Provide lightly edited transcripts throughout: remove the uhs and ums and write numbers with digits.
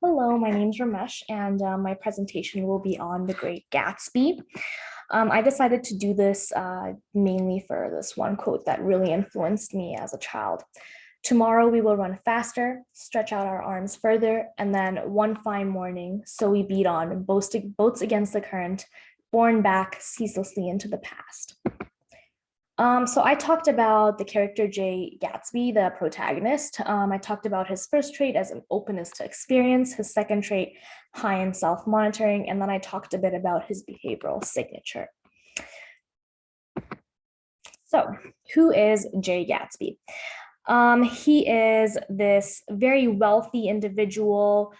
Hello, my name's Ramesh, and my presentation will be on The Great Gatsby. I decided to do this mainly for this one quote that really influenced me as a child. Tomorrow we will run faster, stretch out our arms further, and then one fine morning, so we beat on, boats against the current, borne back ceaselessly into the past. So I talked about the character Jay Gatsby, the protagonist. I talked about his first trait as an openness to experience, his second trait, high in self-monitoring, and then I talked a bit about his behavioral signature. So who is Jay Gatsby? He is this very wealthy individual,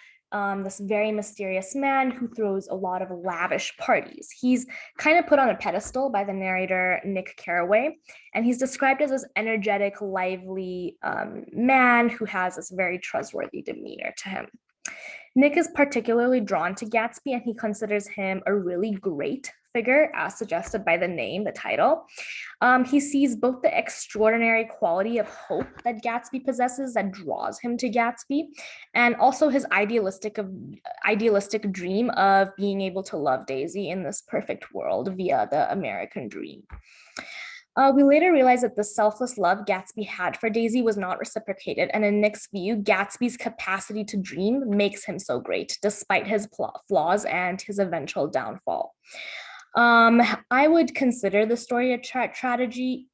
this very mysterious man who throws a lot of lavish parties. He's kind of put on a pedestal by the narrator Nick Carraway, and he's described as this energetic, lively man who has this very trustworthy demeanor to him. Nick is particularly drawn to Gatsby, and he considers him a really great figure, as suggested by the name, the title. He sees both the extraordinary quality of hope that Gatsby possesses that draws him to Gatsby, and also his idealistic dream of being able to love Daisy in this perfect world via the American dream. We later realized that the selfless love Gatsby had for Daisy was not reciprocated, and in Nick's view, Gatsby's capacity to dream makes him so great, despite his flaws and his eventual downfall. I would consider the story a tragedy,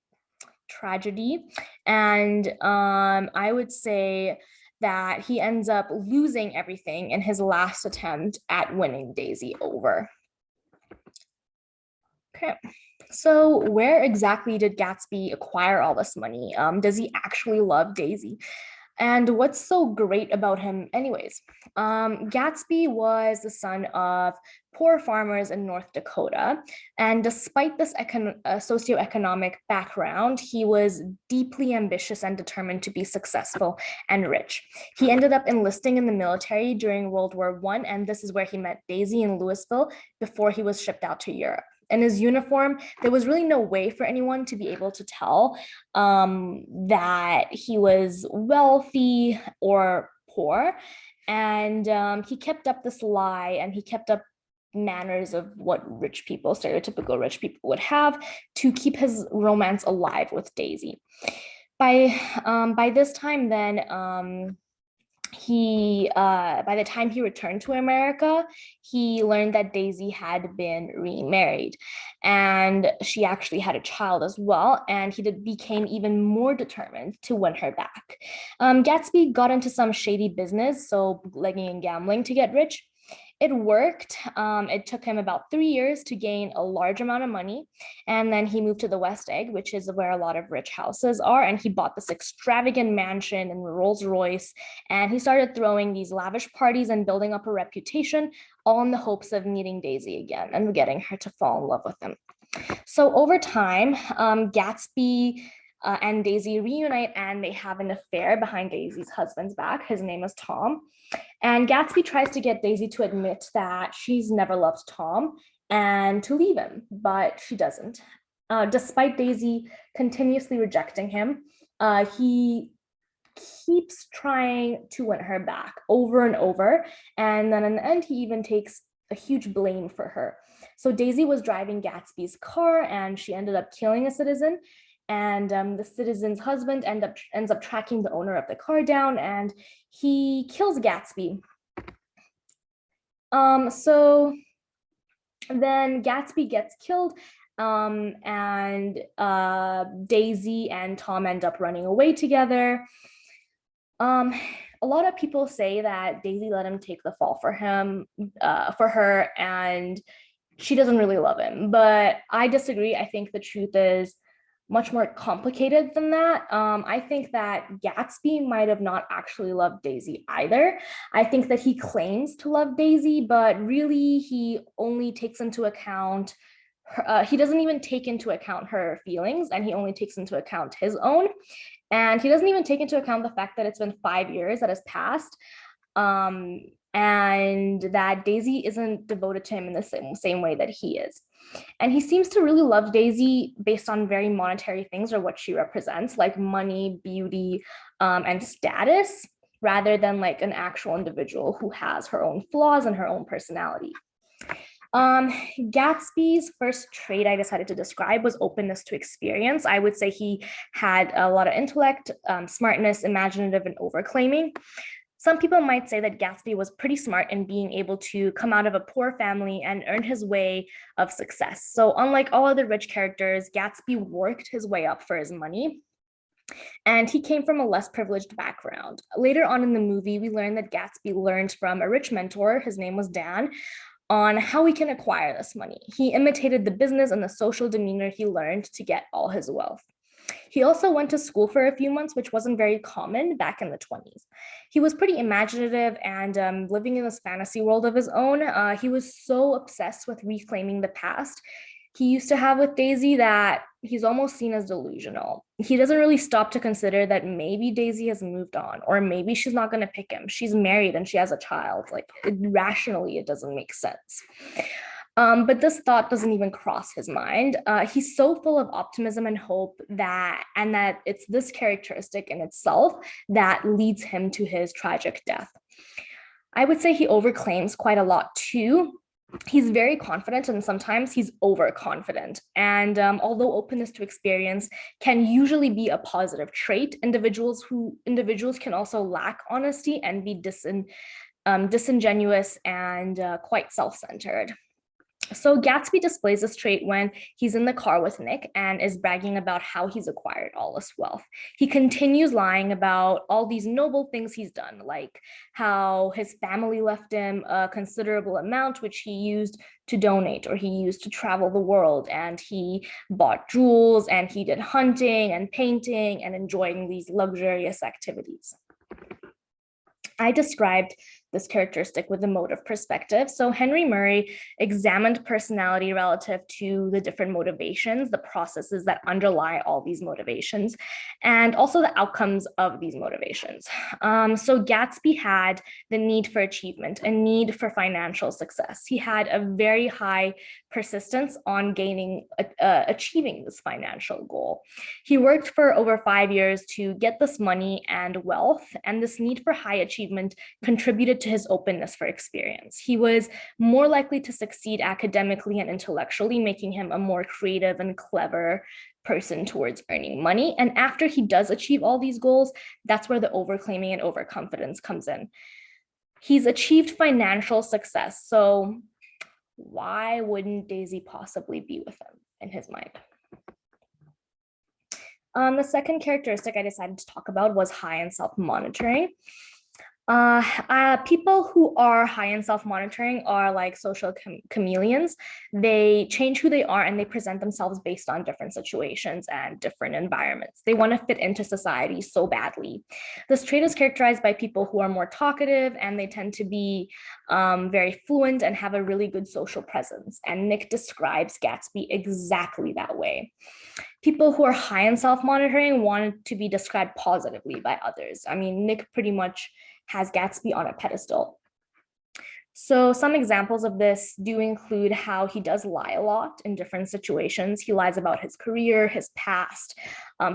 and I would say that he ends up losing everything in his last attempt at winning Daisy over. Okay. So where exactly did Gatsby acquire all this money? Does he actually love Daisy? And what's so great about him anyways? Gatsby was the son of poor farmers in North Dakota. And despite this socioeconomic background, he was deeply ambitious and determined to be successful and rich. He ended up enlisting in the military during World War I, and this is where he met Daisy in Louisville before he was shipped out to Europe. In his uniform, there was really no way for anyone to be able to tell that he was wealthy or poor. And he kept up this lie, and he kept up manners of what rich people, stereotypical rich people would have, to keep his romance alive with Daisy. By this time then, by the time he returned to America, he learned that Daisy had been remarried, and she actually had a child as well, and he became even more determined to win her back. Gatsby got into some shady business, so bootlegging and gambling, to get rich. It worked. It took him about 3 years to gain a large amount of money. And then he moved to the West Egg, which is where a lot of rich houses are. And he bought this extravagant mansion and Rolls Royce. And he started throwing these lavish parties and building up a reputation, all in the hopes of meeting Daisy again and getting her to fall in love with him. So over time, Gatsby and Daisy reunite, and they have an affair behind Daisy's husband's back. His name is Tom. And Gatsby tries to get Daisy to admit that she's never loved Tom and to leave him, but she doesn't. Despite Daisy continuously rejecting him, he keeps trying to win her back over and over. And then in the end, he even takes a huge blame for her. So Daisy was driving Gatsby's car, and she ended up killing a citizen. And the citizen's husband ends up tracking the owner of the car down, and he kills Gatsby. So then Gatsby gets killed, and Daisy and Tom end up running away together. A lot of people say that Daisy let him take the fall for her, and she doesn't really love him. But I disagree. I think the truth is much more complicated than that. I think that Gatsby might have not actually loved Daisy either. I think that he claims to love Daisy, but really he only takes into account he doesn't even take into account her feelings, and he only takes into account his own. And he doesn't even take into account the fact that it's been 5 years that has passed, and that Daisy isn't devoted to him in the same way that he is. And he seems to really love Daisy based on very monetary things, or what she represents, like money, beauty, and status. rather than like an actual individual who has her own flaws and her own personality. Gatsby's first trait I decided to describe was openness to experience. I would say he had a lot of intellect, smartness, imaginative, and overclaiming. Some people might say that Gatsby was pretty smart in being able to come out of a poor family and earn his way of success. So unlike all other rich characters, Gatsby worked his way up for his money. And he came from a less privileged background. Later on in the movie, we learned that Gatsby learned from a rich mentor, his name was Dan, on how he can acquire this money. He imitated the business and the social demeanor he learned to get all his wealth. He also went to school for a few months, which wasn't very common back in the 20s. He was pretty imaginative and living in this fantasy world of his own. He was so obsessed with reclaiming the past he used to have with Daisy that he's almost seen as delusional. He doesn't really stop to consider that maybe Daisy has moved on, or maybe she's not going to pick him. She's married and she has a child. Like rationally, it doesn't make sense. But this thought doesn't even cross his mind. He's so full of optimism and hope that it's this characteristic in itself that leads him to his tragic death. I would say he overclaims quite a lot too. He's very confident and sometimes he's overconfident. And although openness to experience can usually be a positive trait, individuals can also lack honesty and be disingenuous and quite self-centered. So Gatsby displays this trait when he's in the car with Nick and is bragging about how he's acquired all this wealth. He continues lying about all these noble things he's done, like how his family left him a considerable amount, which he used to donate or he used to travel the world. And he bought jewels and he did hunting and painting and enjoying these luxurious activities. I described this characteristic with the motive perspective. So Henry Murray examined personality relative to the different motivations, the processes that underlie all these motivations, and also the outcomes of these motivations. So Gatsby had the need for achievement, a need for financial success. He had a very high persistence on achieving this financial goal. He worked for over 5 years to get this money and wealth, and this need for high achievement contributed to his openness for experience. He was more likely to succeed academically and intellectually, making him a more creative and clever person towards earning money. And after he does achieve all these goals, that's where the overclaiming and overconfidence comes in. He's achieved financial success, so why wouldn't Daisy possibly be with him in his mind? The second characteristic I decided to talk about was high in self-monitoring. People who are high in self-monitoring are like social chameleons. They change who they are and they present themselves based on different situations and different environments. They want to fit into society so badly. This trait is characterized by people who are more talkative and they tend to be very fluent and have a really good social presence. And Nick describes Gatsby exactly that way. People who are high in self-monitoring want to be described positively by others. I mean, Nick pretty much has Gatsby on a pedestal. So some examples of this do include how he does lie a lot in different situations. He lies about his career, his past,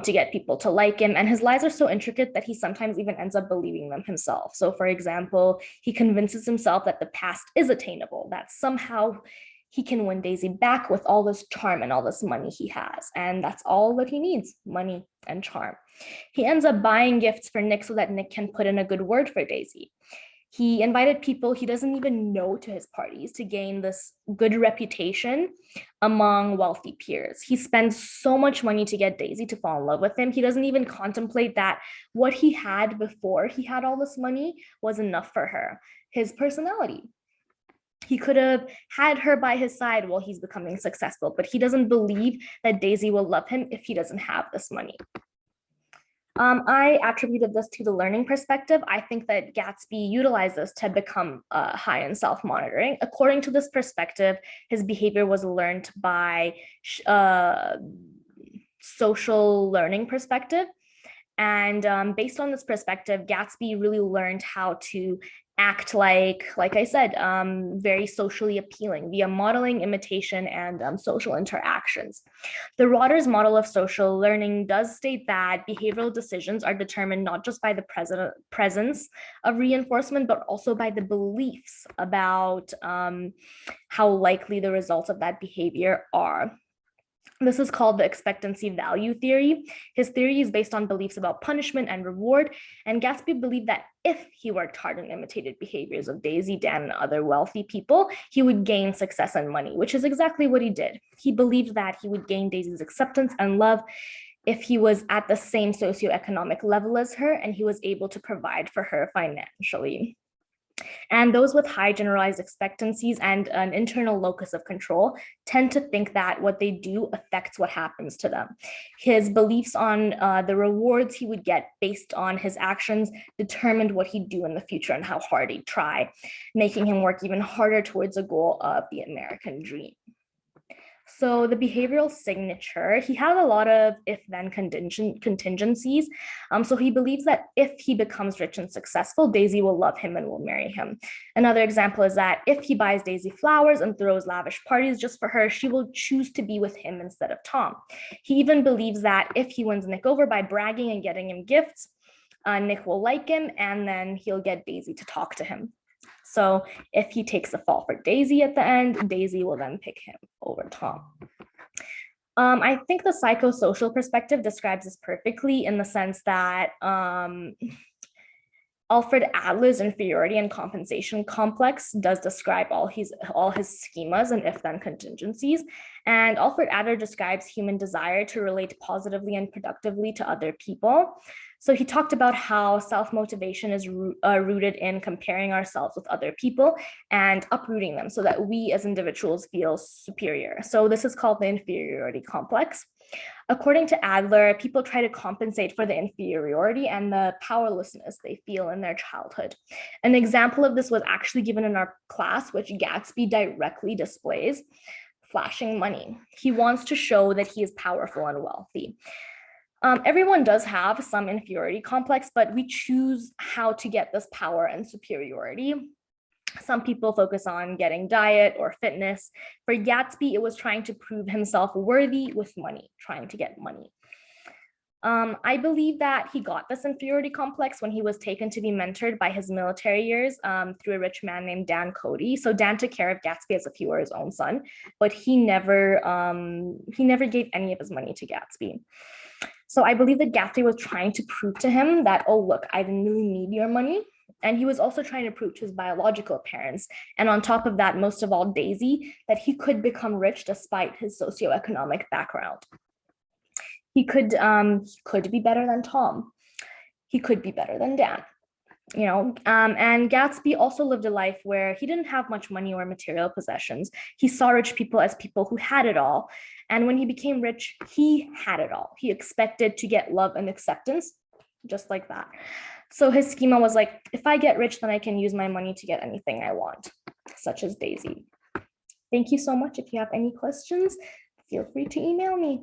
to get people to like him. And his lies are so intricate that he sometimes even ends up believing them himself. So for example, he convinces himself that the past is attainable, that somehow he can win Daisy back with all this charm and all this money he has. And that's all that he needs, money and charm. He ends up buying gifts for Nick so that Nick can put in a good word for Daisy. He invited people he doesn't even know to his parties to gain this good reputation among wealthy peers. He spends so much money to get Daisy to fall in love with him. He doesn't even contemplate that what he had before he had all this money was enough for her, his personality. He could have had her by his side while he's becoming successful, but he doesn't believe that Daisy will love him if he doesn't have this money. I attributed this to the learning perspective. I think that Gatsby utilized this to become high in self-monitoring. According to this perspective, his behavior was learned by social learning perspective. And based on this perspective, Gatsby really learned how to act like I said, very socially appealing via modeling, imitation, and social interactions. The Rotter's model of social learning does state that behavioral decisions are determined not just by the presence of reinforcement, but also by the beliefs about how likely the results of that behavior are. This is called the expectancy value theory. His theory is based on beliefs about punishment and reward, and Gatsby believed that if he worked hard and imitated behaviors of Daisy, Dan, and other wealthy people, he would gain success and money, which is exactly what he did. He believed that he would gain Daisy's acceptance and love if he was at the same socioeconomic level as her and he was able to provide for her financially. And those with high generalized expectancies and an internal locus of control tend to think that what they do affects what happens to them. His beliefs on the rewards he would get based on his actions determined what he'd do in the future and how hard he'd try, making him work even harder towards the goal of the American dream. So the behavioral signature, he had a lot of if-then contingencies. So he believes that if he becomes rich and successful, Daisy will love him and will marry him. Another example is that if he buys Daisy flowers and throws lavish parties just for her, she will choose to be with him instead of Tom. He even believes that if he wins Nick over by bragging and getting him gifts, Nick will like him and then he'll get Daisy to talk to him. So if he takes a fall for Daisy at the end, Daisy will then pick him over Tom. I think the psychosocial perspective describes this perfectly in the sense that Alfred Adler's inferiority and compensation complex does describe all his schemas and if-then contingencies. And Alfred Adler describes human desire to relate positively and productively to other people. So he talked about how self-motivation is rooted in comparing ourselves with other people and uprooting them so that we as individuals feel superior. So this is called the inferiority complex. According to Adler, people try to compensate for the inferiority and the powerlessness they feel in their childhood. An example of this was actually given in our class, which Gatsby directly displays: flashing money. He wants to show that he is powerful and wealthy. Everyone does have some inferiority complex, but we choose how to get this power and superiority. Some people focus on getting diet or fitness. For Gatsby, it was trying to prove himself worthy with money, trying to get money. I believe that he got this inferiority complex when he was taken to be mentored by his military years through a rich man named Dan Cody. So Dan took care of Gatsby as if he were his own son, but he never gave any of his money to Gatsby. So I believe that Gatsby was trying to prove to him that, oh, look, I didn't really need your money. And he was also trying to prove to his biological parents, and on top of that, most of all, Daisy, that he could become rich despite his socioeconomic background. He could be better than Tom. He could be better than Dan. And Gatsby also lived a life where he didn't have much money or material possessions. He saw rich people as people who had it all. And when he became rich, he had it all. He expected to get love and acceptance just like that. So his schema was like, if I get rich, then I can use my money to get anything I want, such as Daisy. Thank you so much. If you have any questions, feel free to email me.